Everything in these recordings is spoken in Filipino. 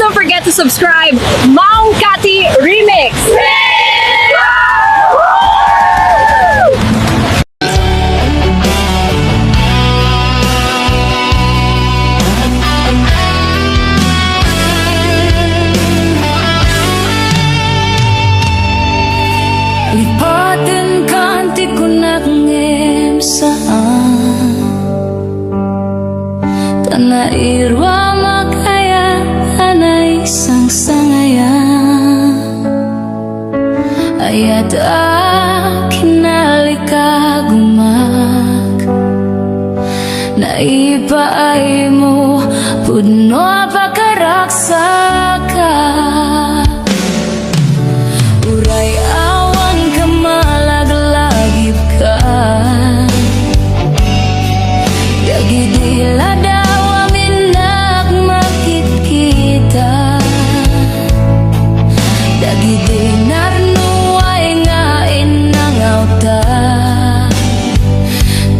don't forget to subscribe. Mau Kati Remix! Lipatin kanti ko nagngem saan Tanairwa makaya anay isang sangayan Ayat kinalika gumak Naipaay mo puno pagkaraksaka Uray awan ka malaglagip ka Dagidila daw amin nagmakit kita Dagidi narnuay nga inangaw ta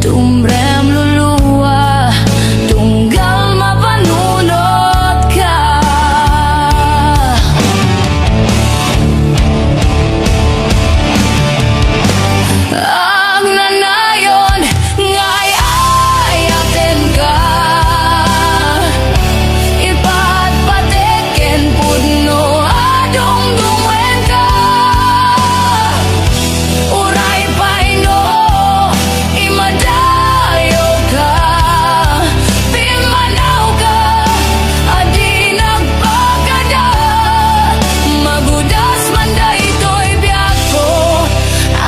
Tumrem luluwa tunggal mapanunot ka Ang nanayon ngay ayaten ka Ipatpateken pudno adong dungwen ka Uray paino imadayo ka Pimanaw ka adi nagpagada Magudas man daytoy biyak ko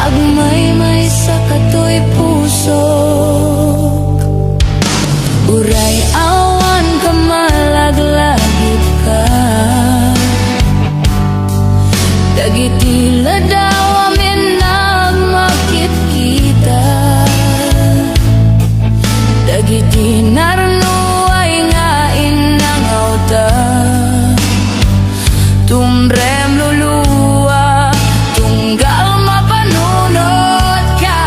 Agmay-may sa katoy puso Uray awan ka malaglagip ka Dagitila daw amin nagmakit kita Dagiti narnuay nga inangaw ta Tumrem luluwa tunggal mapanunot ka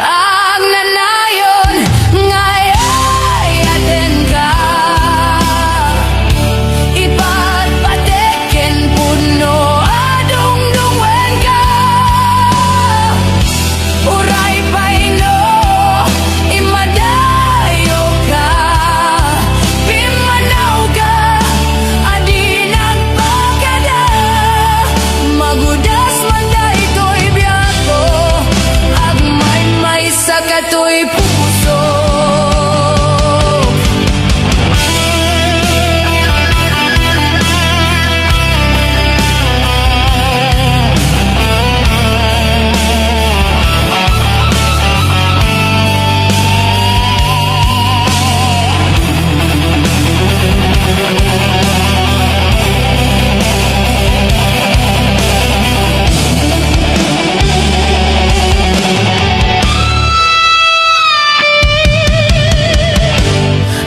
Ang nanayon ngay ayaten ka Ipatpateken puno adong dungwen ka Uray paino imadayo ka Pimanaw ka adi nagpagada Magudas man daytoy biyak ko Agmay-may sa katoy puso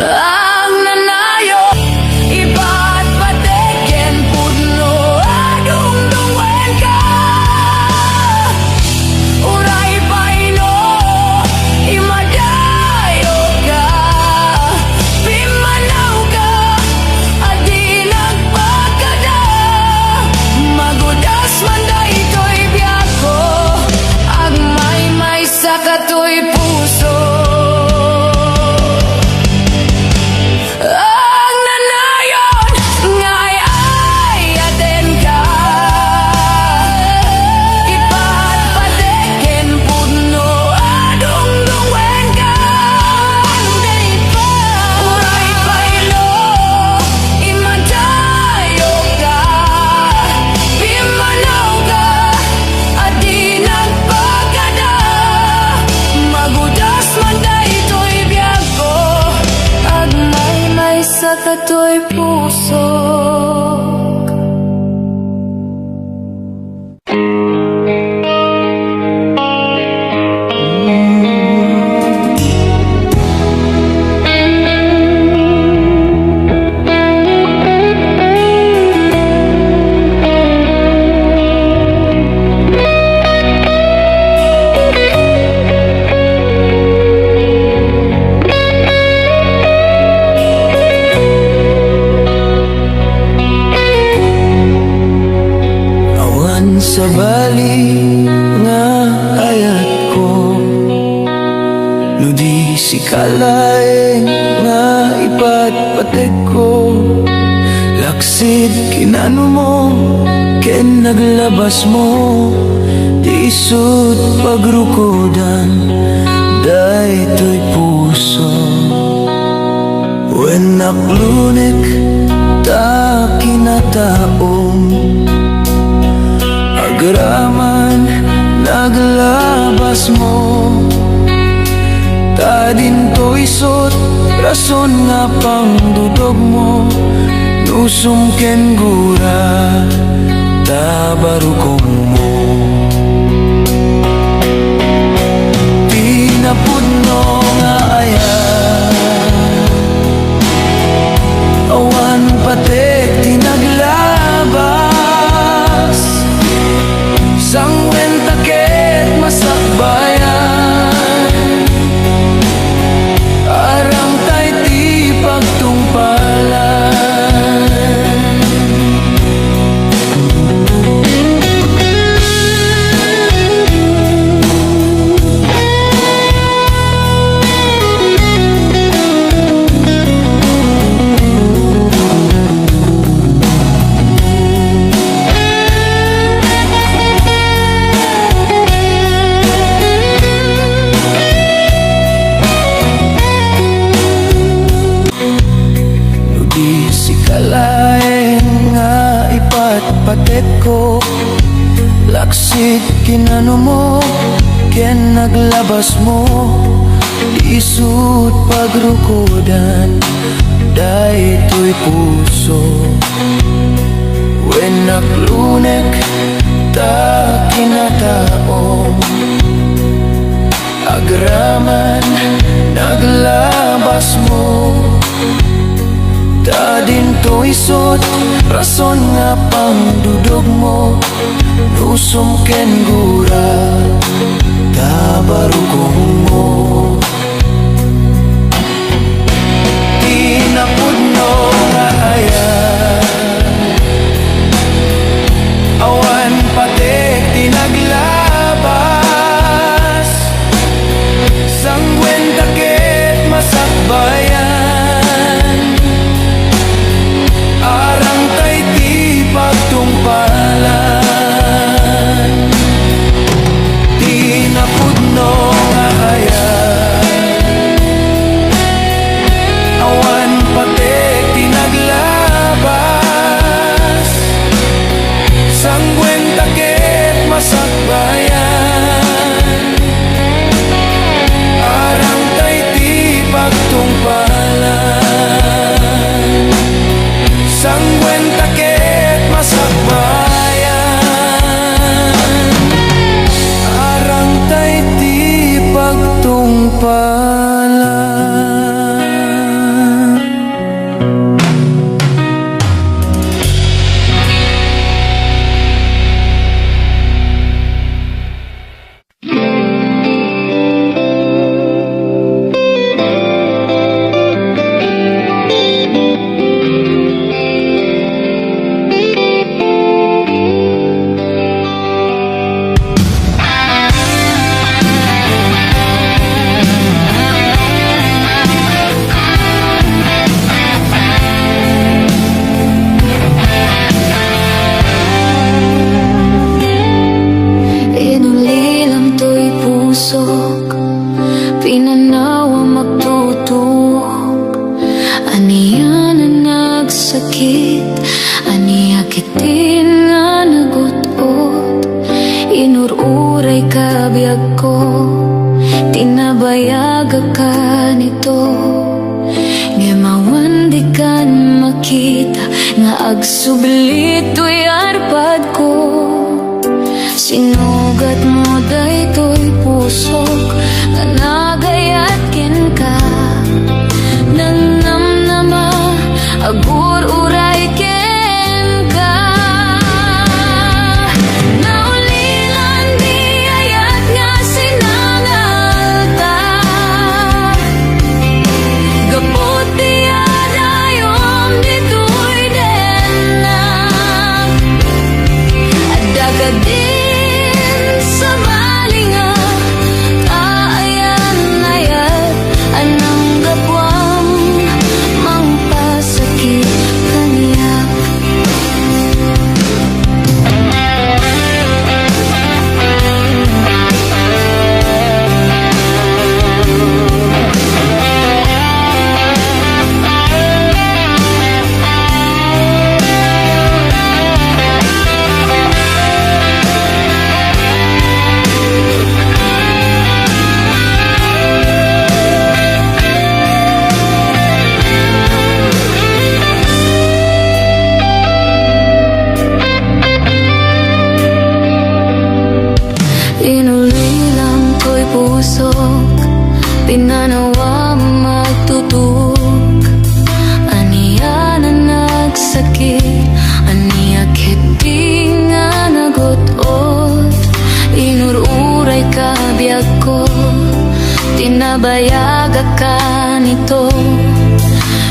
Ang nanayon ipatpateken pudno adong dungwen ka Uray paino imadayo ka Pimanaw ka adi nagpagada Magudas man daytoy biyak ko Agmay-may sa katoy puso Ang nanayon ngay ayaten ka Ipatpateken pudno adong dungwen ka Uray paino imadayo ka Pimanaw ka adi nagpagada Magudas man daytoy biyak ko Agmay-may sa katoy puso sa bali nga ayat ko. No di si kalaeng nga ipatpatek ko, laksid kinano mo ken naglabas mo, di isut pagrukodan daytoy puso. When naklunek ta kinataom, agraman naglabas mo, ta dinto isot rason nga pang dudog mo, nusum ken gura ta barukong mo. Pinapudno nga ayan, awan patek tinaglabas, sangwen taket masakbayan, arang tay ti pagtungpalan. Kalaeng nga ipatpatek ko, laksid kinano mo ken naglabas mo, isut pagrukodan daytoy puso. When naklunek ta kinataom, agraman naglabas mo, ta dinto isot rason nga pang dudog mo, nusum ken gura ta barukong mo. Tinapudno nga ayan, awan patek tinaglabas, sangwen taket masakbayan, arang tay ti pagtungpalan. Tinapudno nga ayan, awan patek tinaglabas, sangwen taket masakbayan, arang tay ti pagtungpalan, sangwen taket masakbayan, arang tay ti pagtungpalan. Inulilam to'y pusok, pinanawa magtutuok, aniya na nagsakit, aniya kitin nga nagutot, inururay kabiyag ko, tinabayaga ka nito, ngemawan di kan makita, nga agsublit to'y arpad ko. Sinugat mo daytoy pusok, nga nagayat ken ka, nanamnama agur uray ken ka. Naulilan di ayat nga sinangalta, gapot di adayom ditoy den na, adagad di tinabayaga ka nito.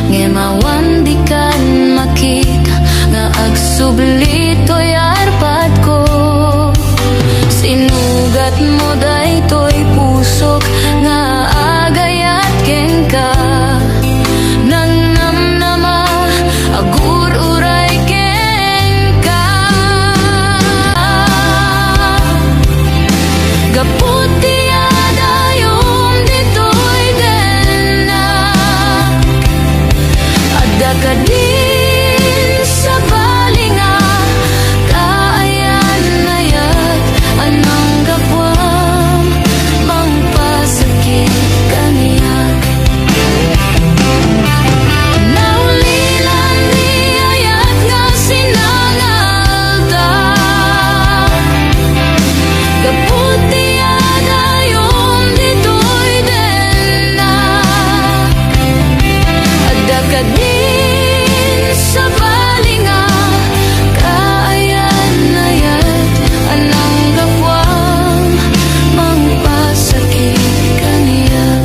Ngemawan di kan makita nga agsubli to'y arpat ko. Sinugat mo daytoy pusok nga agayat ken ka. Nang namnama agur uray ken ka. Gaputi adayom ditoy dena. Ada ka din sa balinga. Kaayan na yat anang gapwam mangpasakit kaniya. Naulilan ni ayat nga sinangalta. Gaputi adayom ditoy dena. Ada ka din sa balinga. Kaayan na yat anang gapwam mangpasakit kaniyak.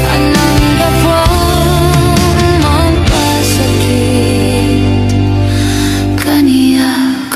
Anang gapwam mangpasakit kaniyak.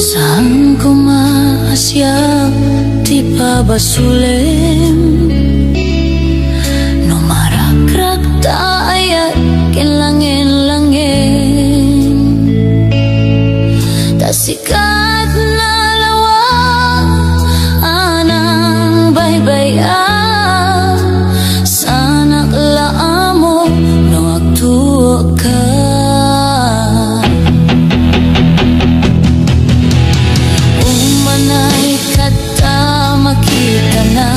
Saan ko maasyang di pa basulem. Numarakrak taayat kinlangin-langin. Tasikat na lawa anang baybaya. Sanak laamo no agtuo ka. Umanay kata makita na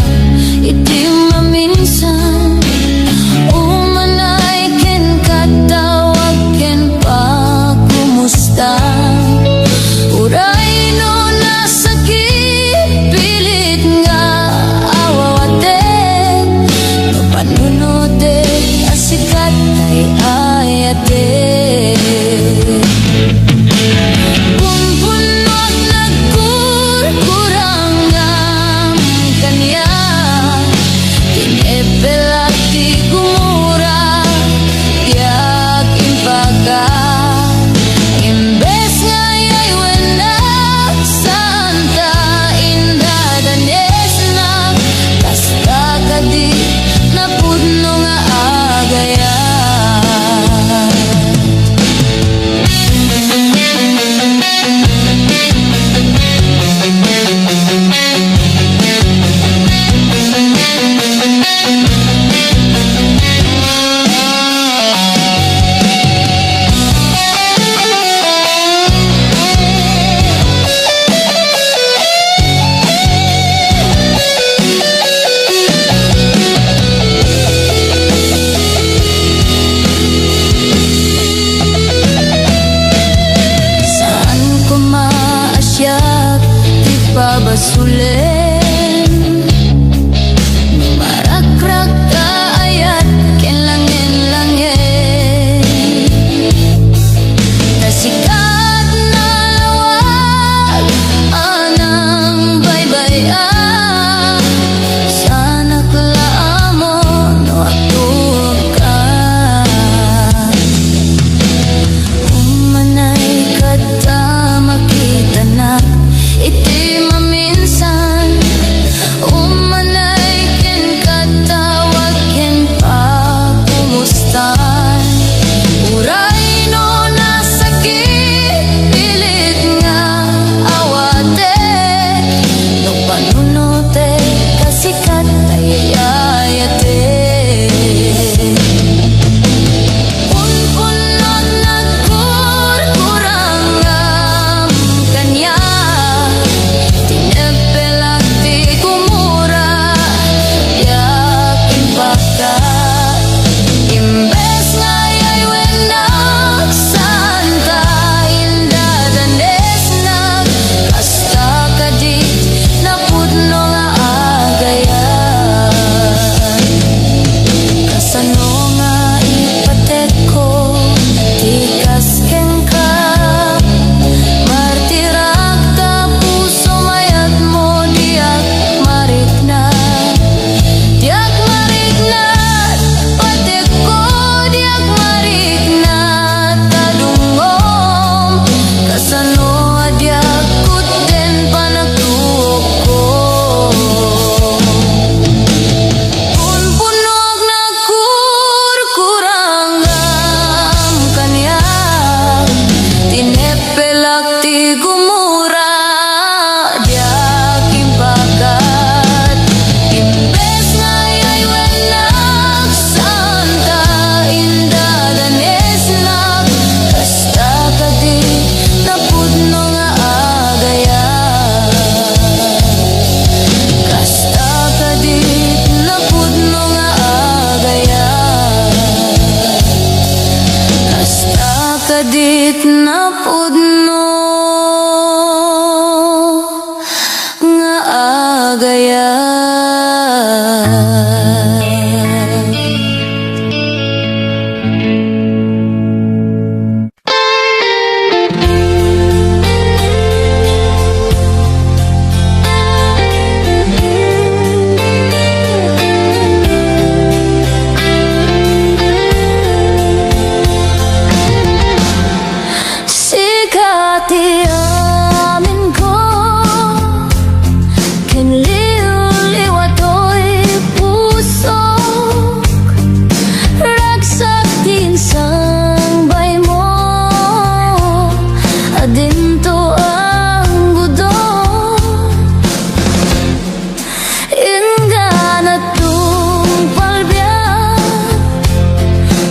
sakit na pudno nga agayat. Sikati amin ko, kinliw-liwatoy pusok, ragsak din sangbay mo, adinto ang gudon. Inggan at palbiyak,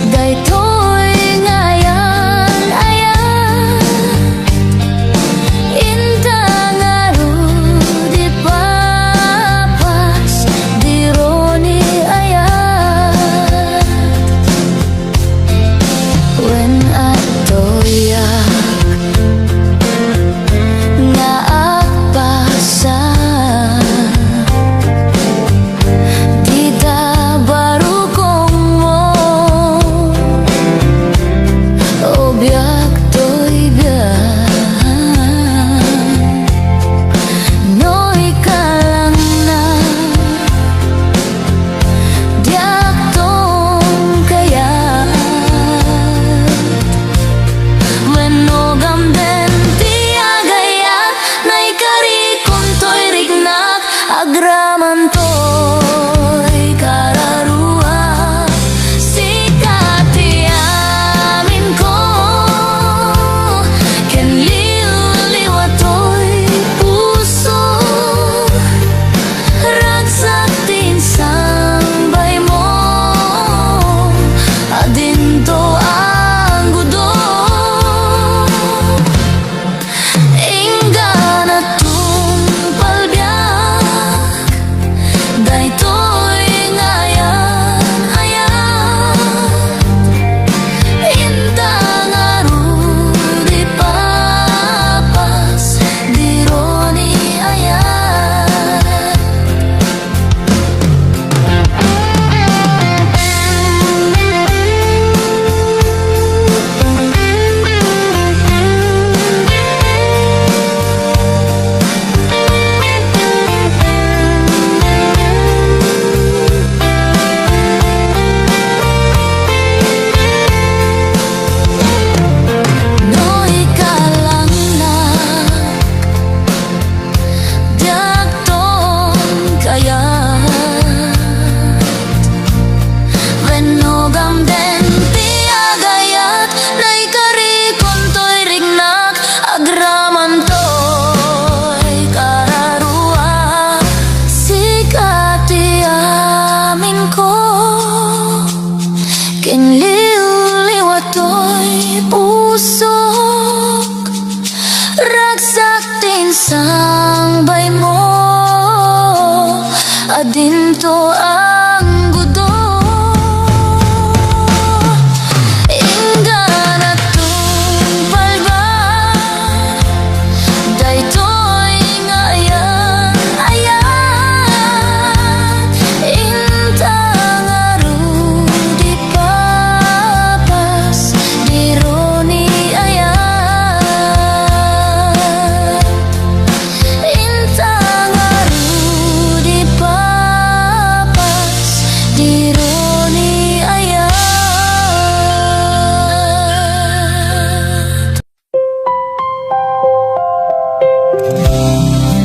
daytoy ngayan ayan. Intang di papas, dironi ayan. When atoyak nga agpasan, di tabarukong mo, obiak to'y biyan. Noy ka lang na, diak tong kaya. Wenogam den tiagayat, nay karikon to'y rignak, agraman to'y kararua. Sikati amin ko, kinliw-liwatoy puso, ragsak din sangbay mo, adinto ang gudon. Inggan at palbiyak, daytoy ngayan ayan. Intang di papas, dironi ayan. Noy ka lang na, diak tong kayat. Wenogam den tiagayat, nay karikon to'y rignak, agraman to'y kararua. Sikati amin ko, kinliw-liwatoy pusok, ragsak din sangbay mo, adinto ang gudon. Inggan at palbak, daytoy ngayan ayan. Intang di papas, dironi ayan. Intang di papas, dironi ayan.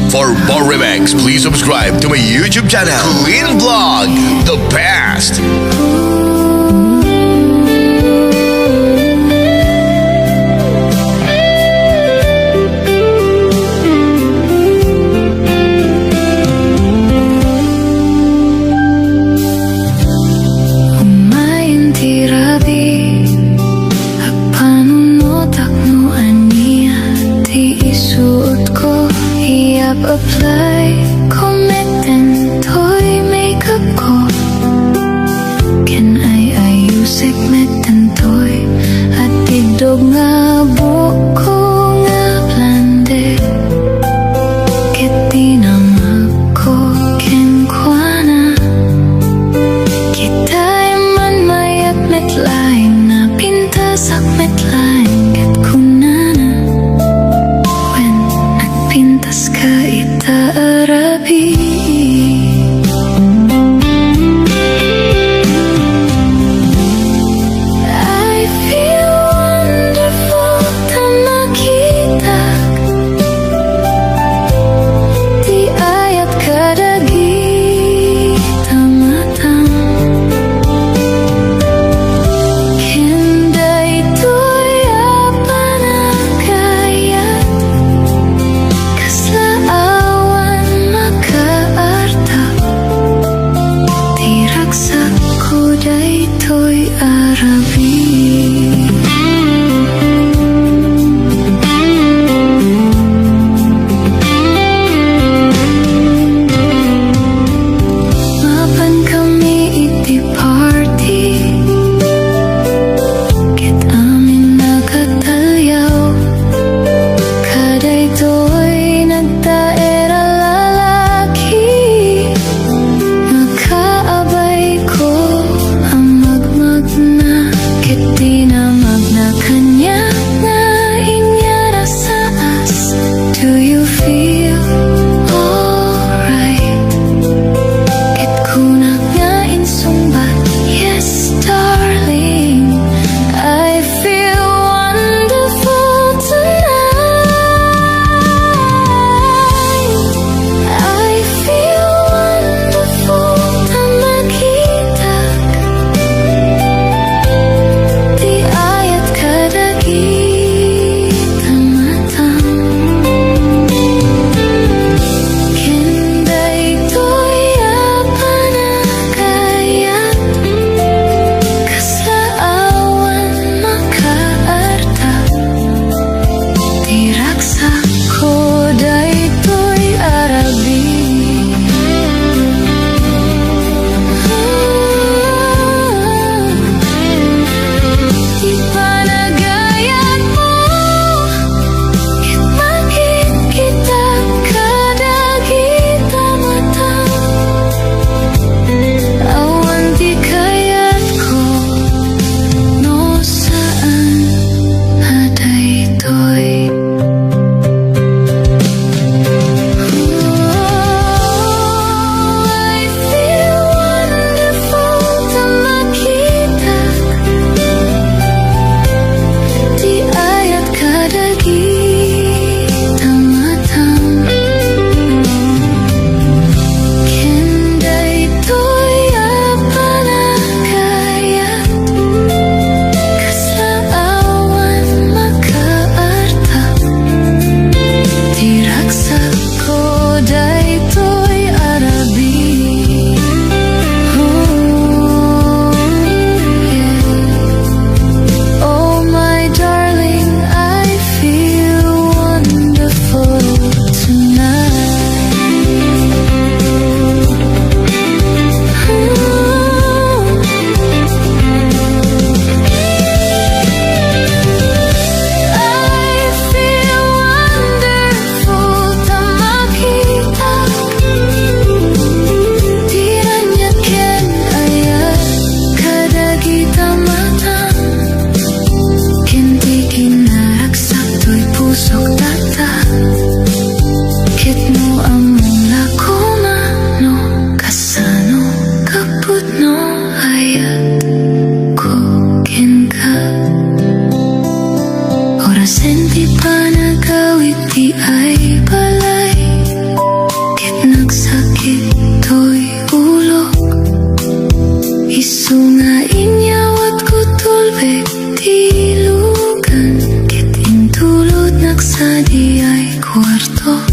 For more remix, please subscribe to my YouTube channel, Clean Vlog, the best. Umayin tirabi, agpanunod akno aniya, ti isuot ko, i-apply, kumeten to'y makeup ko. Can I ayusik meten to'y, at tidog nga daytoy arabi. Mapan kami iti party, ket amin nakatalyaw, kadaytoy nagtaera lalaki, nakaabay ko ang magmagna, ket tinamag na kanya na inyara sa as. Do you feel alright? Ket kunak nga insumbat, yes darling, I feel wonderful tonight. I feel wonderful na makitag, di ayat kadagit ang matang. Kenday to'y apanagayat, kaslaawan makaarta, tiraksak ko daytoy arabi. Di panagayat mo, ket makikita kadagit ang matang. Awan di kayat ko, no saan adaytoy. I feel wonderful na makitag, di ayat kadagit ang matang. Kenday to'y apanagayat, kaslaawan makaarta, tiraksak ko daytoy arabi. Oh, yeah. Oh my darling, I feel wonderful tonight. I feel wonderful na makitag, di ranyaken ayat kadagit ang matang. Kenti kinaraksak to'y pusok tata, ket no among lakoma, no kasano kaput no ayat ko ken ka. Orasen ti panagawit di ay balay, ket nagsakit to'y ulo, isu nga inyawat ko tulbek di lugan, ket intulot nagsadi ay kwartok,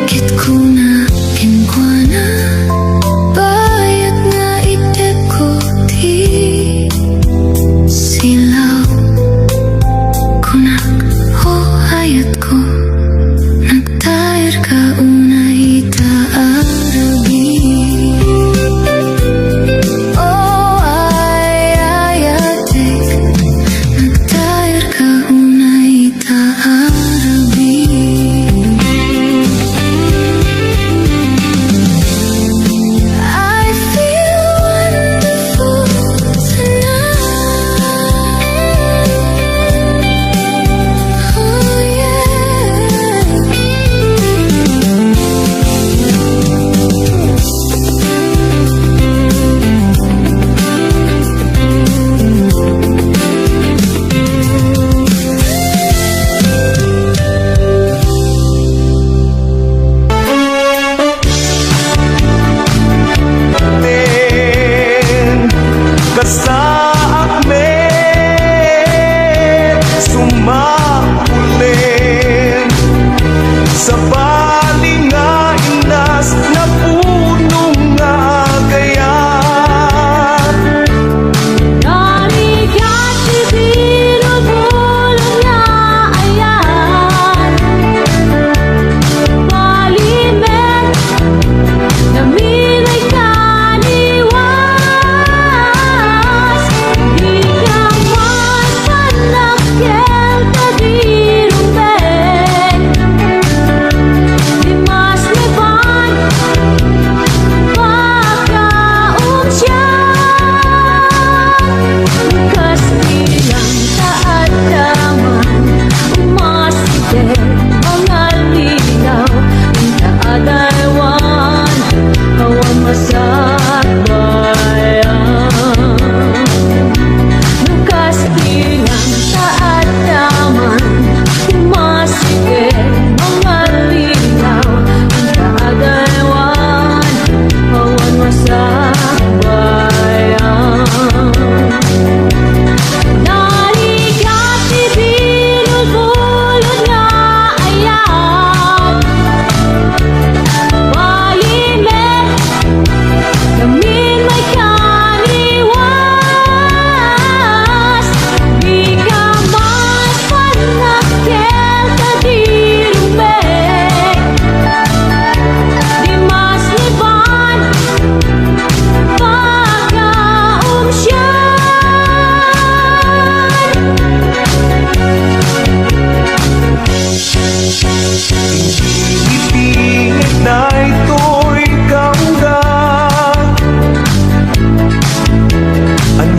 ket kuna kenkwana, bayat nga itep ko di silaw. Kunak ho ayat ko, nagtaer ka unay arabi. Oh ayatek, nagtaer ka unay arabi.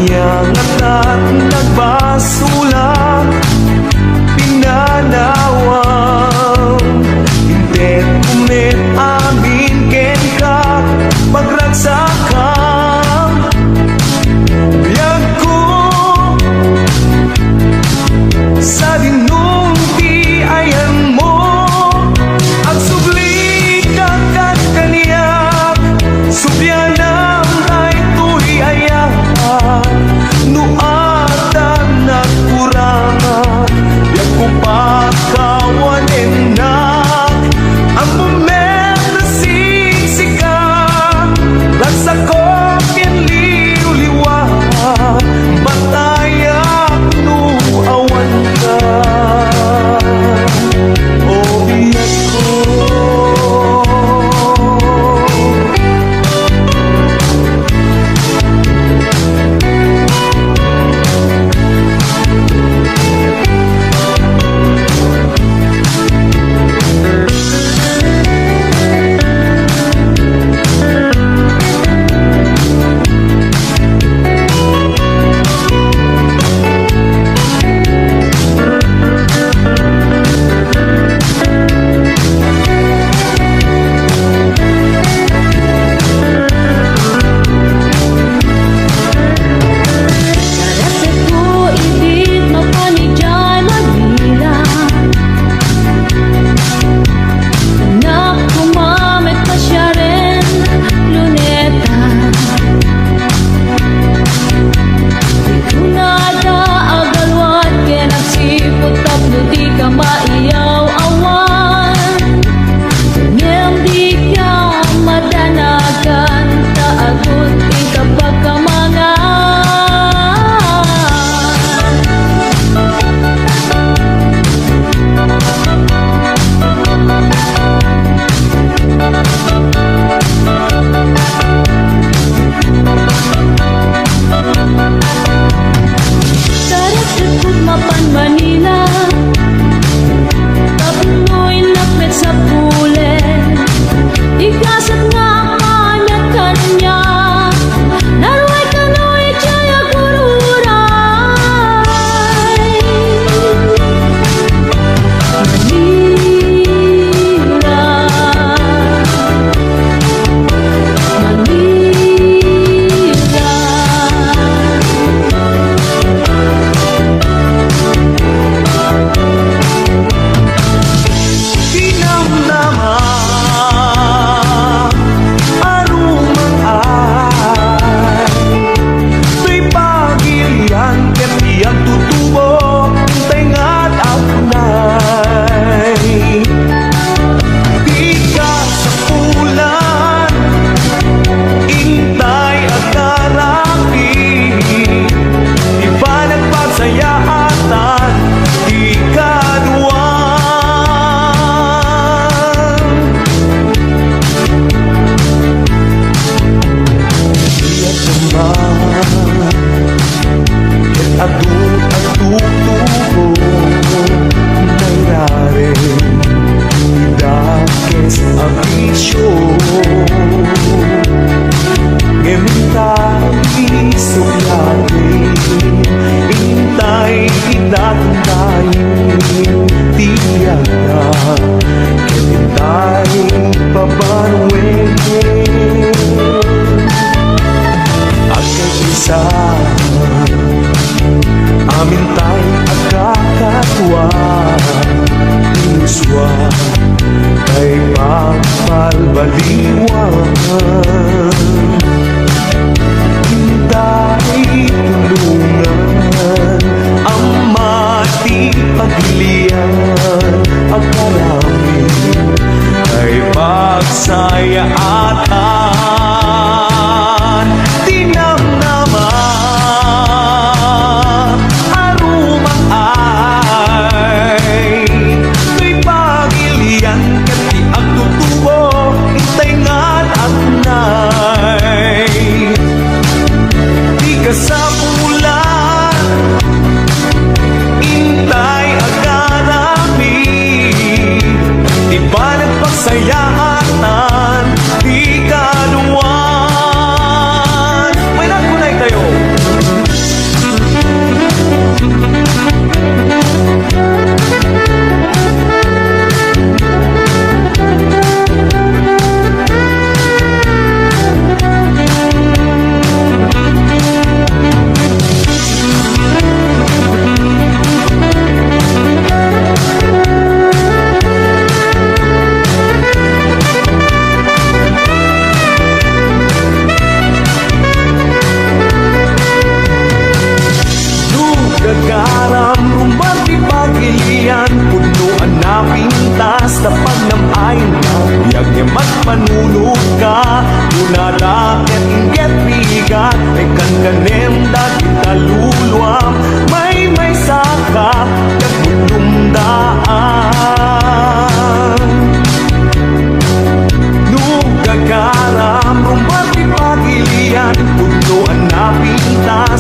Nyangat at nagbasula Pinanawang Hindi kumit amin ken ka Pagragsakang Biyag ko Sa dinungti ayan mo At subli kagat kaniyak Subyanang ay tuy ayan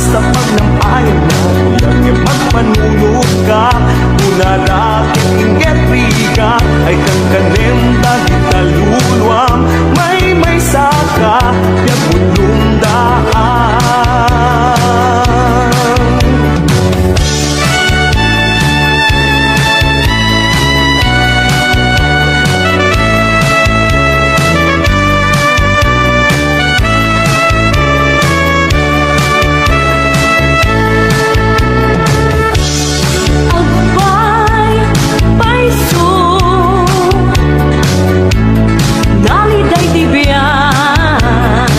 Basta pag nampayan na Uyag e magpanunod ka Una rakit inget riga Ay kang kanem dagi kaluluwang May saka Yang ulong daan Agbay, paiso Naliday tibiyan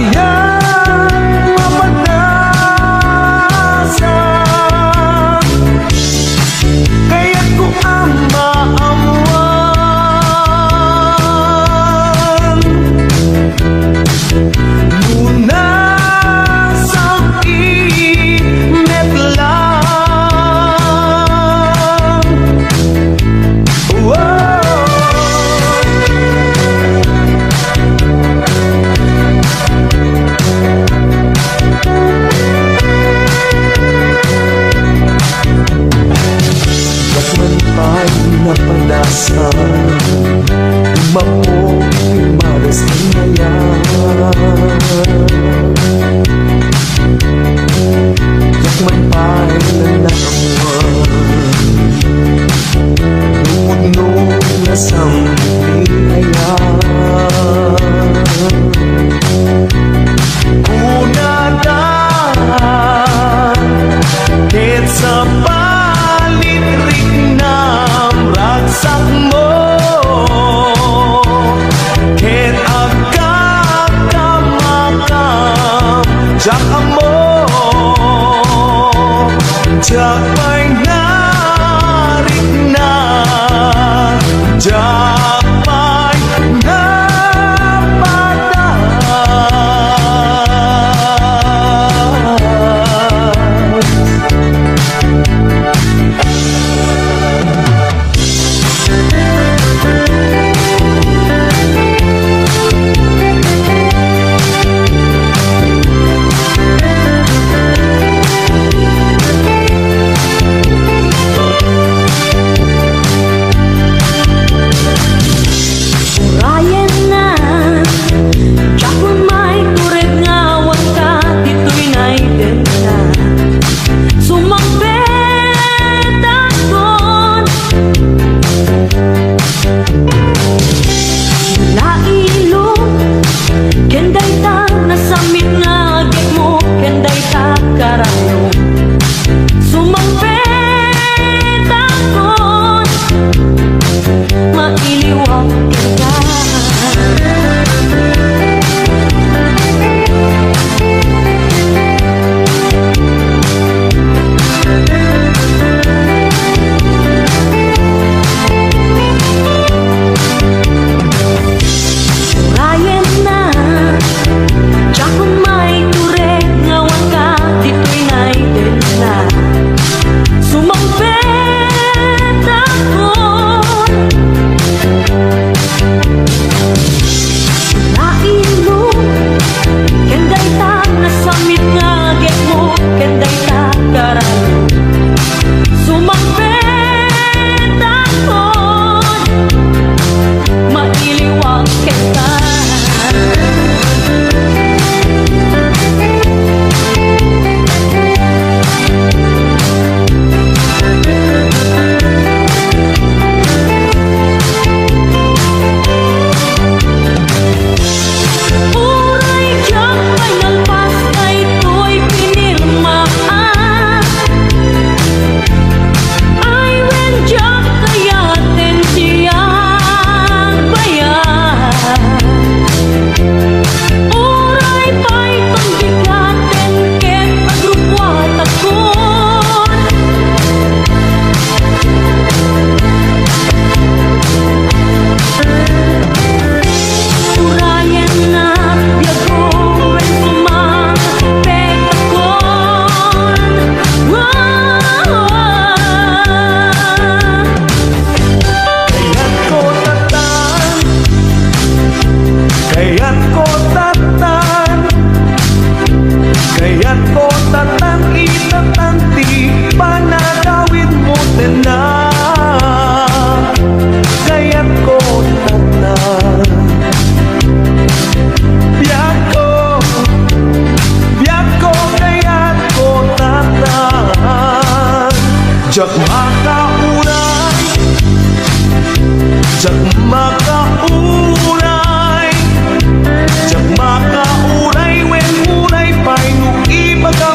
Kaya't mapadasan, kaya't ko ang maamuan. Lunas ang init lang. Whoa. Bakman pa'y napadasan, umapong imaras ng ngayon. Bakman pa'y nanakawan, lumudno na sampihayan. Kunadan, kahit sa palitrik ng ragsak mo, kahit agkakamakam, tiyak mo, tiyak may narik na, tiyak may napadas. Urayan na, tiyak mo may tured nga wangka, dito'y naibig na. Sumampet akon, lailo, kenday ta nasamit nga agit mo, kenday ta karayo. Sumampet akon, mailiwag ka. Urayan na, tiyak mo may tured nga wangka, dito'y naibig na. Sumampet akon, lailo, kenday ta nasamit nga agit mo, kenday ta karayo. Sumampet akon, mailiwag kita. Uray diyak may nalpas na ito'y pinirmaan. Ay wen diyak kayatin siyang bayan. Uray pa'y pagbigatin ket agrupwat akon. Urayan na, biyago wen sumampet akon. Kaya't ko tatan, kaya't ko tatan, itatan, di panagawid mo na. Kaya't ko tatan, biyak ko, kaya't ko tatan. Diyak makauray, diyak makauray, diyak makauray, wen uray pa'y nung ibaga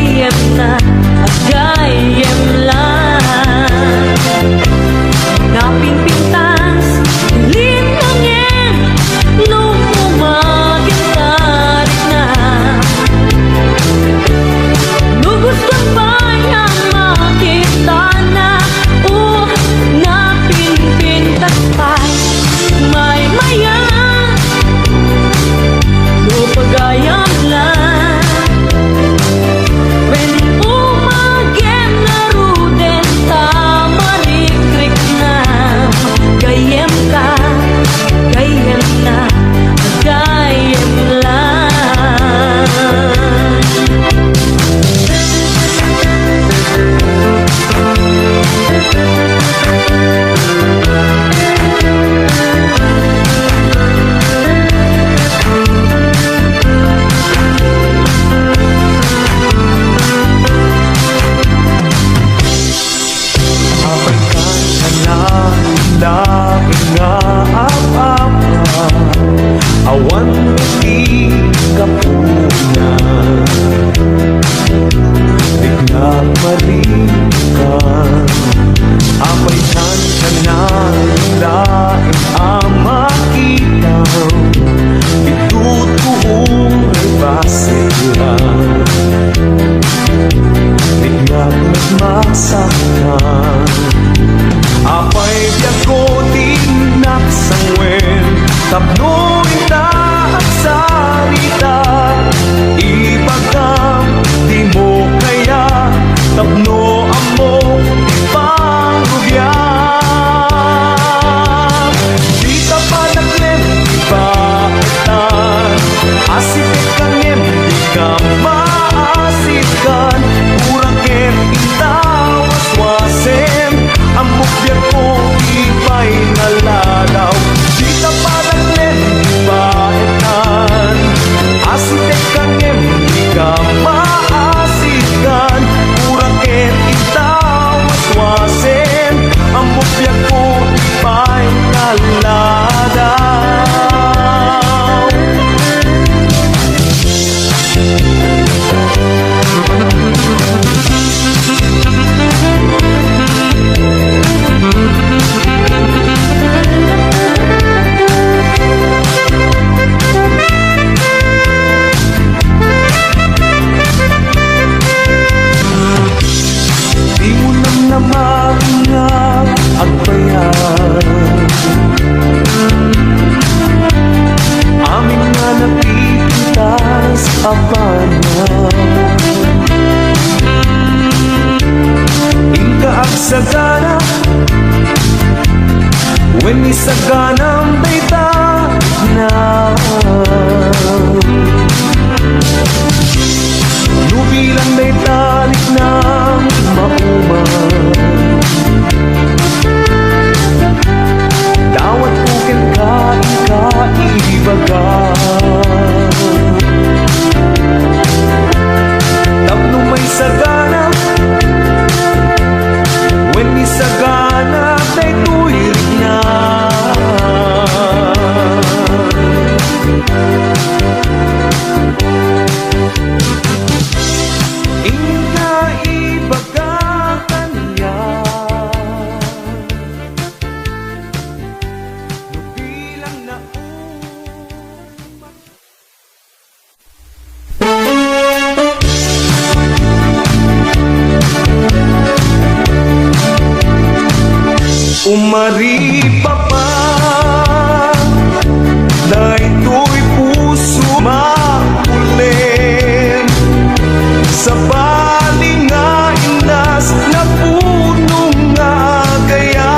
gayem na at gayem lang. Napinpintas, lit hangin, nung umagin-tarik na. Nugustuhan pa niya makita na, napinpintas pa'y may maya. Lupagayam lang. When umagem na ruden tamarikrik na. Gayem ka, gayem na, gayem lang. Apaikan ka na dahil nga apa-apa. Awan hindi ka puna, bigla malikan. Apaikan ka na dahil ang makita, itutuong ay basit lang. Biglang nagmasaktan. Apay biyago din naksangwen, tapno ita at salita. Ibagam di mo kaya, tapno amo ipangubyam. Di ka pa naglem, di ba etan, asipit kangem, di ka maasikan. Kurang kem waswasen, ang mukbyan ko iba'y nalalaw. Di ka pa naglem, di ba etan, asipit kangem, di ka maasikan. Kurang kem waswasen, ang mukbyan ko iba'y nalalaw. Di mo nang namaringan at bayan, amin nga napipitas abangan. Inka ang sagana, when isaganang baita na. Nubilang may talik ng mauman, dawat pukin ka, ikaibaga. Tapno may sagana, when may sagana, may tuwirik na. Umari pa pa, na ito'y puso makulim sa balingainas na punong agayat.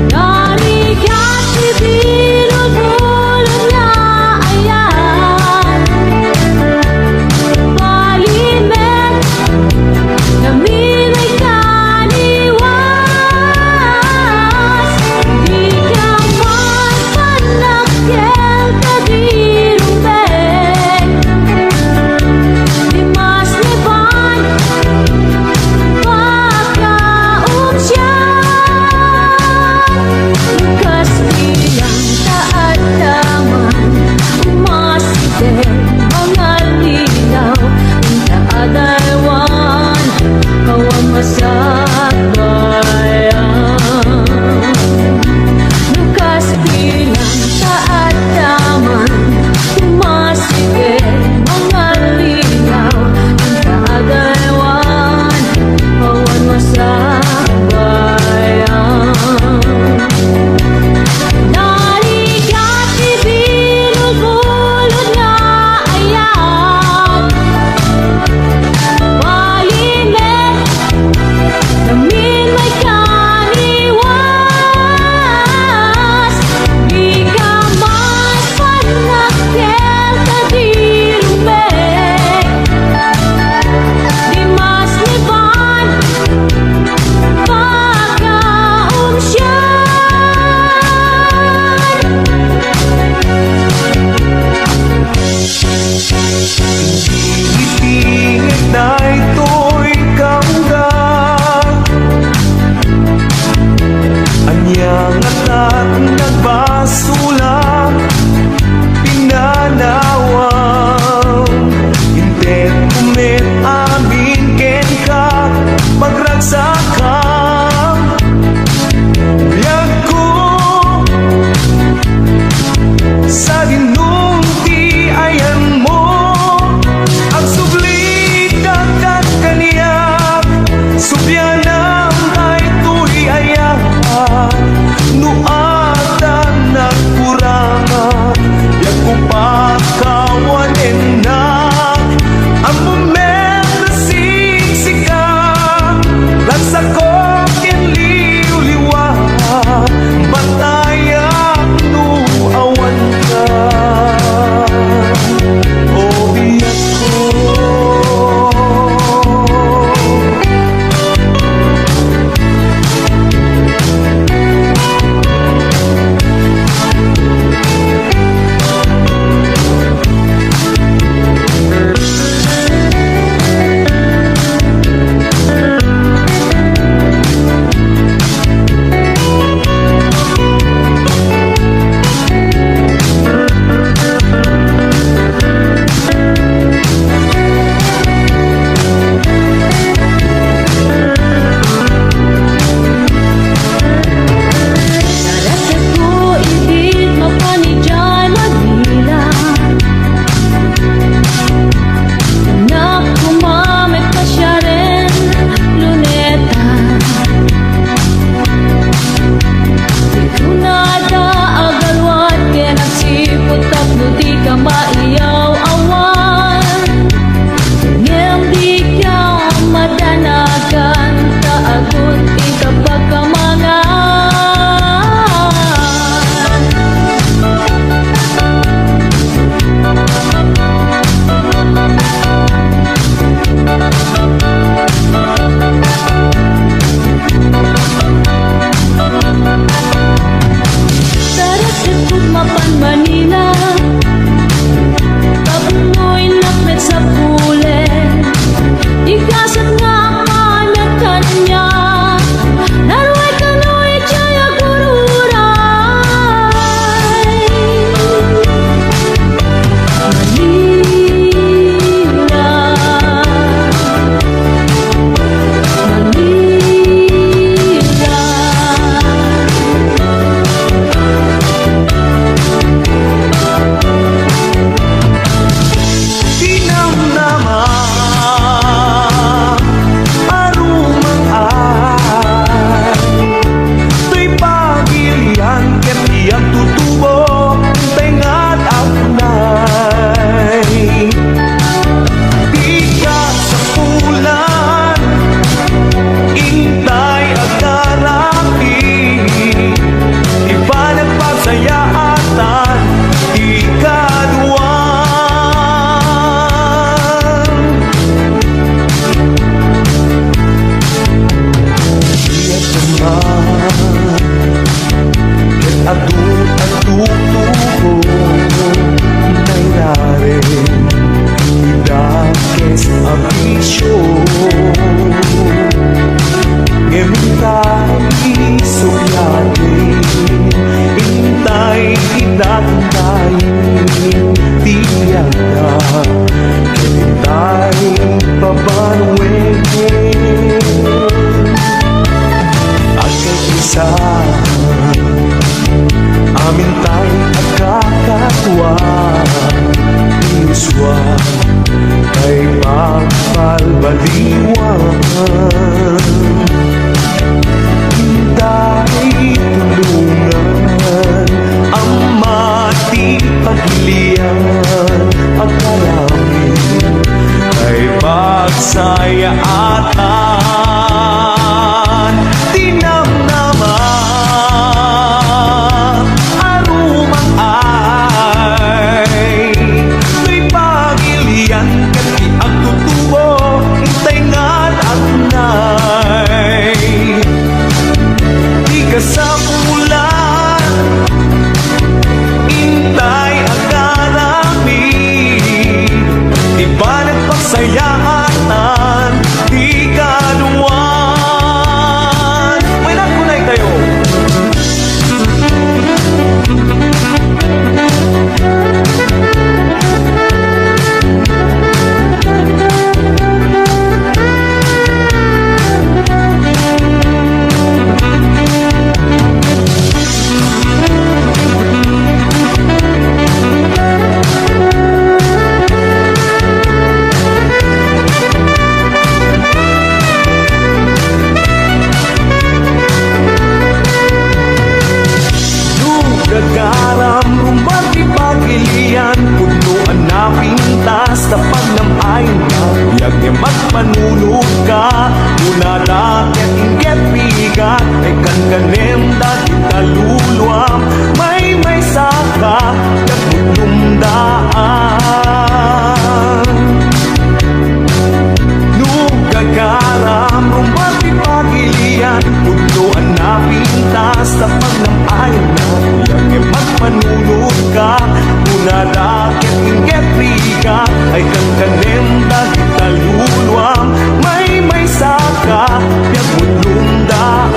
Narigat ibinulbulong na ayan, palimet na minay kaliwan. magbalbaliwan. Hintay tulungan ang matipagilian. Pagkarami ay pagsayatan. Tinamnaman arumang ay may pagilian kati ang tutubo. Hintay nga't agnay di ka sa ulan. Intay agarami di ba nagpagsayaan di kaduan. May nagkunay tayo. Gagaram, rumati pagilian, punuan na pintas, tapag ng ayon na, biyag niya magpanulog ka, una rakyat inggit bigat, ay kankanem dati kaluluwam, may saka, nagmutumdaan. Gagaram, rumati pagilian, punuan na pintas, tapag ng ayon na, biyag magpanulog ka, una rakyat inggit bigat, ay kankanem dati kaluluwam, may saka, biyag mutumdaan.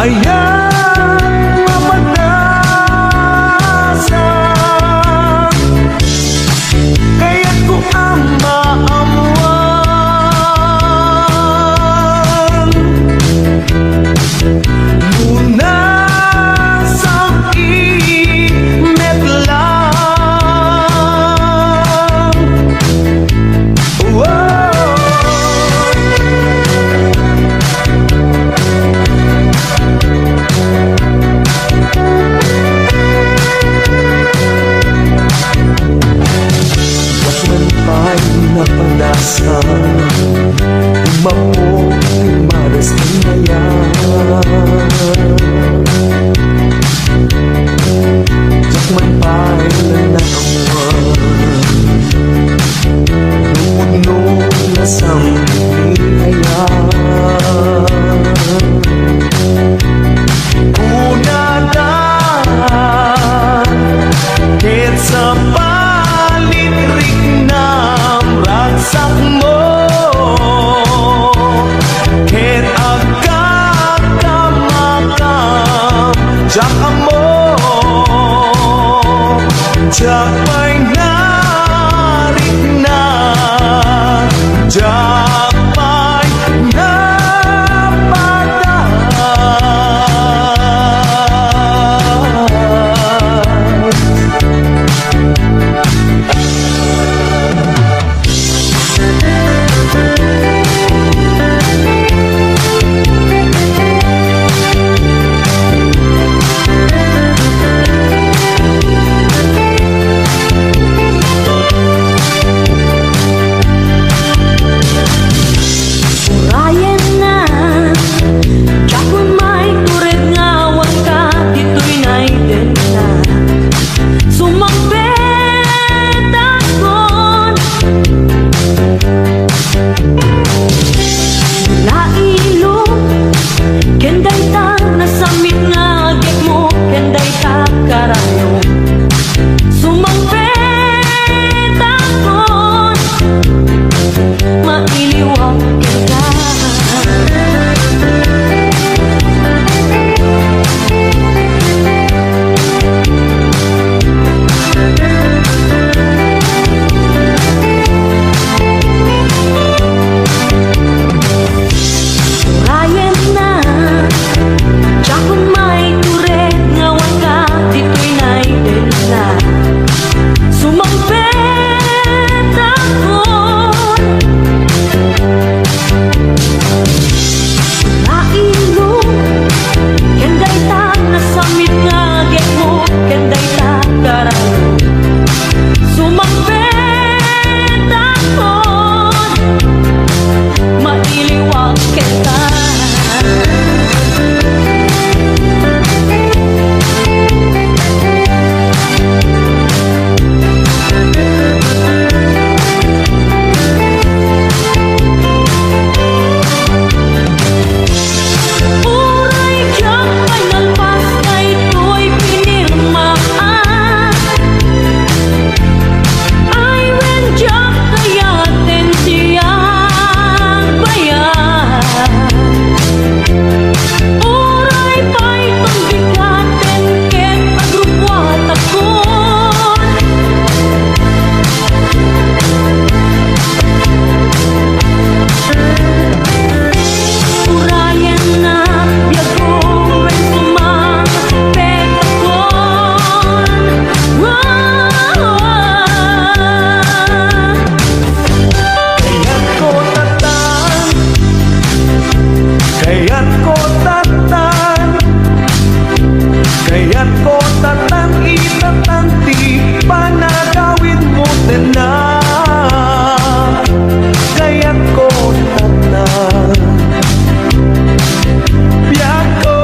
Ayan mapadasan Kaya't ko ang maamuan Muna sa init lang Wasman pa'y napadasan Umapo maras kanayan Jakman pa'y nanawan Puno na sambihayan Unadan Kahit sa palitrik ng ragsak mo Kahit agkakamakam Diyak mo Diyak may narik na Diyak may napatas Urayan na Jakon may tured nga wangka Dito'y naiden na Sumampet akon Lailo Kenday ta nasamit nga agik mo Kenday ta karayo Sumampet akon Mailiwag kita Urayan na Jakon may tured nga wangka Dito'y naiden na Sumampet akon Lailo Kenday ta nasamit nga agik mo Kenday ta karayo Sumampet akon Mailiwag kita Uray diyak may nalpas na ito'y pinirmaan Ay when diyak kayatin siyang bayan Uray pa'y pangbigatin ket agrupwat akon Urayan na biyago when sumampet akon Kaya't ko tatan Kaya't ko tatan Itatanti Panagawin mo na Kaya't ko tatan Biyak ko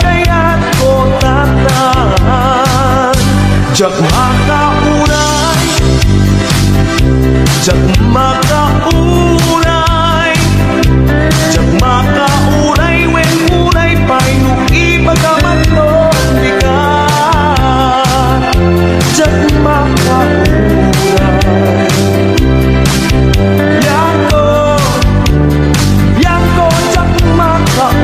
Kaya't ko tatan Jak makauray Jak makauray Jak makauray When uray pa'y nung ipagamatong bigat Jak makauray Biyak ko Jak makauray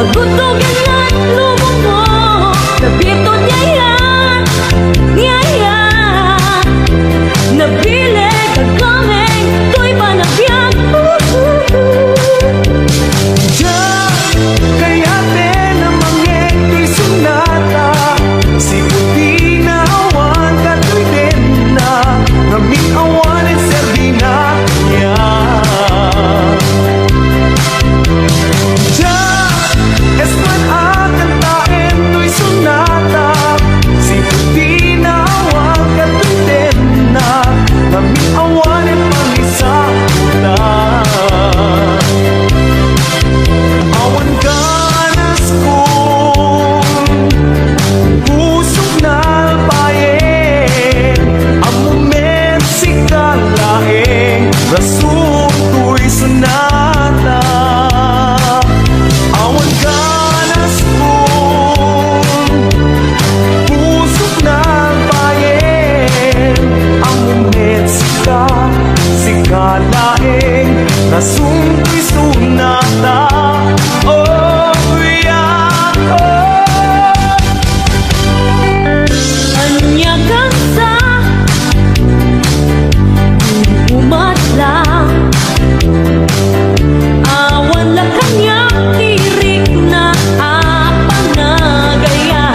Nagutugan at lubong mo, nabito niyayan, niyayan. Nabileg ang kaming, to'y panagbiag. Diyan, kaya namang ito'y sunata. Si puti na awan, kato'y din na naming awan at sardina niya. Diyan, esman akan taen to'y sunata. Si puti na awan, kato'y din na naming awan at pangisa na. Awan ganas kong pusok na alpayen. Ang mumesikal laeng rason ko'y sunata. Awan ganas kong pusok na alpayen. Ang mumesikal laeng rason ko'y sunata. Oh, yeah, oh. Anya kang sa umatlang, awan la kanya tirik na apang na gaya.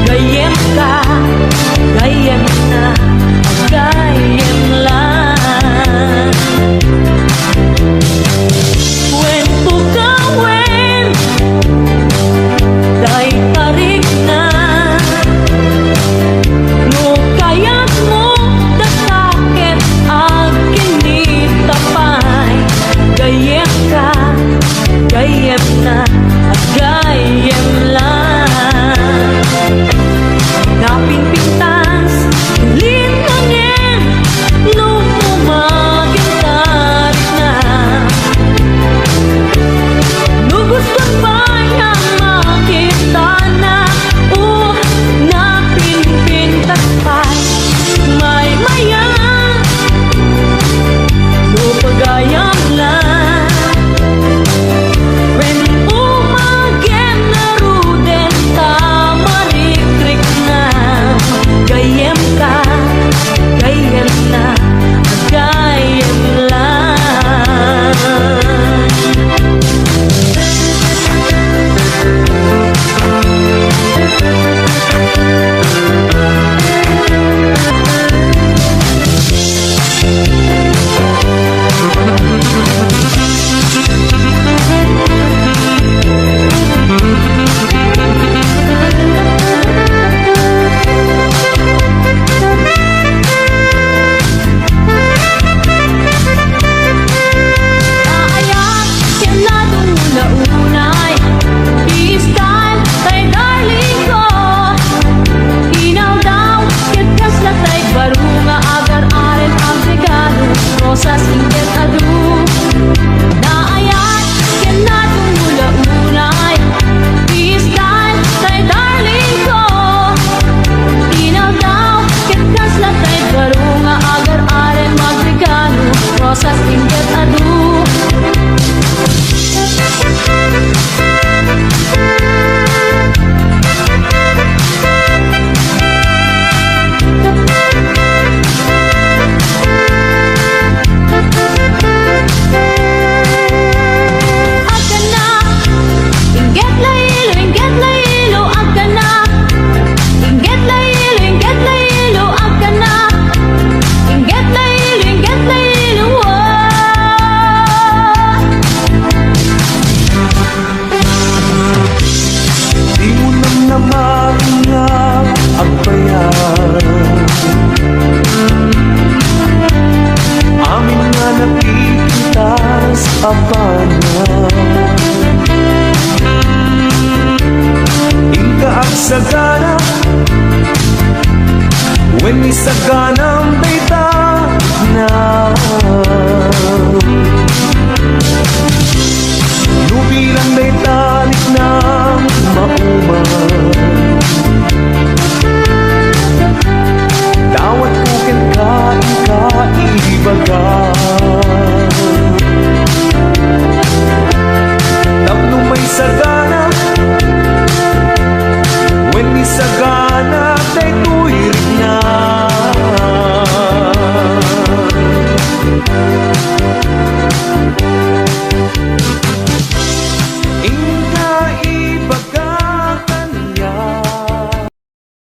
Gayem ka, gayem na, gayem lang. When to gawin, dahil tarik na. No kayat mo dasakit ang kinitapay. Gayem ka, gayem na, at gayem lang. Napingpintas, linangin, no umaging tarik na. No gustong bayang makita na, napinpintas pa'y may mayang. No pagayam lang, when umagem na ruden tamarikrik na. Gayem ka, gayem na, gayem lang. Aayat kinadong una-unay, i-style kay darling ko. Inaw daw, kitkas na tay barunga, agar-aren ang regalo, rosas inget adu. Naayat kinadong una-unay, i-style kay darling ko. Inaw daw, kitkas na tay barunga, agar-aren magregalo, rosas inget adu. Agana, inget laylo, agana. Inget laylo, agana. Inget laylo, oh. Di mo naman nga ang bayan. Amin nga nakikita sa panan. Ingka ang sagana, when isaganang